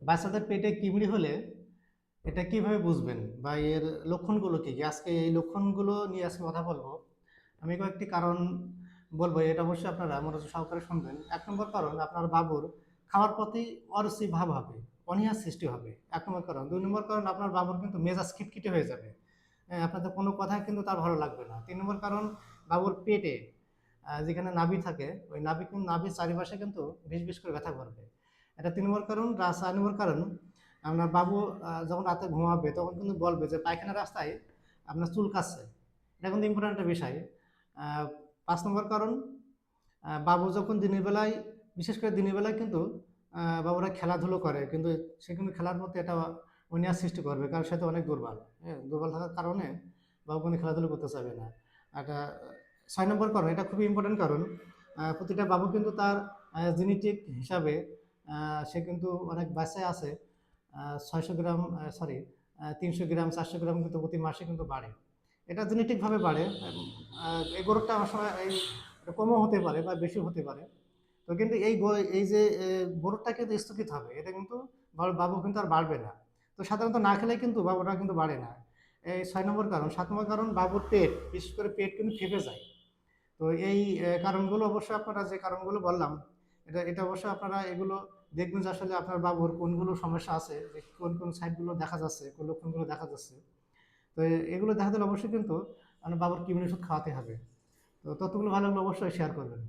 বাচ্চাদের পেটে কিমড়ি হলে এটা কিভাবে বুঝবেন বা এর লক্ষণগুলো কি কি? আজকে এই লক্ষণগুলো নিয়ে আজকে কথা বলবো। আমি কয়েকটি কারণ বলবো, এটা অবশ্যই আপনারা মনোযোগ সহকারে শুনবেন। ১ নম্বর কারণ, আপনার বাবুর খাওয়ার প্রতি অরুচি ভাব হবে, অনীহার সৃষ্টি হবে। ১ নম্বর কারণ। ২ নম্বর কারণ, আপনার বাবুর কিন্তু মেজাজ খিটখিটে হয়ে যাবে। আপনাদের কোনো কথাই কিন্তু তার ভালো লাগবে না। ৩ নম্বর কারণ, বাবুর পেটে যেখানে নাভি থাকে, ওই নাভির চারিপাশে কিন্তু বিষ করে ব্যথা করবে। এটা ৩ নম্বর কারণ। ৪ নম্বর কারণ, আপনার বাবু যখন রাতে ঘুমাবে তখন কিন্তু বলবে যে পায়খানা রাস্তায় আপনার চুলকাচ্ছে। এটা কিন্তু ইম্পর্টেন্ট একটা বিষয়। ৫ নম্বর কারণ, বাবু যখন দিনের বেলায়, বিশেষ করে দিনের বেলায় কিন্তু বাবুরা খেলাধুলো করে, কিন্তু সে কিন্তু খেলার প্রতি একটা অনীহা সৃষ্টি করবে, কারণ সে তো অনেক দুর্বল। হ্যাঁ, দুর্বল থাকার কারণে বাবু কিন্তু খেলাধুলো করতে চাইবে না। একটা ৬ নম্বর কারণ, এটা খুবই ইম্পর্টেন্ট কারণ, প্রতিটা বাবু কিন্তু তার জেনেটিক হিসাবে সে কিন্তু অনেক বাচ্চাই আছে ৬০০ গ্রাম, সরি ৩০০ গ্রাম ৪০০ গ্রাম কিন্তু প্রতি মাসে কিন্তু বাড়ে। এটা জেনেটিকভাবে বাড়ে। এই গরুরটা আমার সময় কমও হতে পারে বা বেশি হতে পারে। তো কিন্তু এই যে গরুরটা কিন্তু স্থগিত হবে, এটা কিন্তু বাবু কিন্তু আর বাড়বে না। তো সাধারণত না খেলে কিন্তু বাবুরা কিন্তু বাড়ে না। এই ৬ নম্বর কারণ। ৭ নম্বর কারণ, বাবুর পেট, বিশেষ করে পেট কিন্তু ফেঁপে যায়। তো এই কারণগুলো অবশ্যই, আপনারা যে কারণগুলো বললাম, এটা এটা অবশ্যই আপনারা এগুলো দেখবেন যে আসলে আপনার বাবুর কোনগুলো সমস্যা আছে, যে কোন সাইডগুলো দেখা যাচ্ছে, কোন লক্ষণগুলো দেখা যাচ্ছে। তো এগুলো দেখা দিলে অবশ্যই কিন্তু আপনার বাবুর কৃমির ওষুধ খাওয়াতে হবে। তো তথ্যগুলো ভালো লাগলে অবশ্যই শেয়ার করবেন।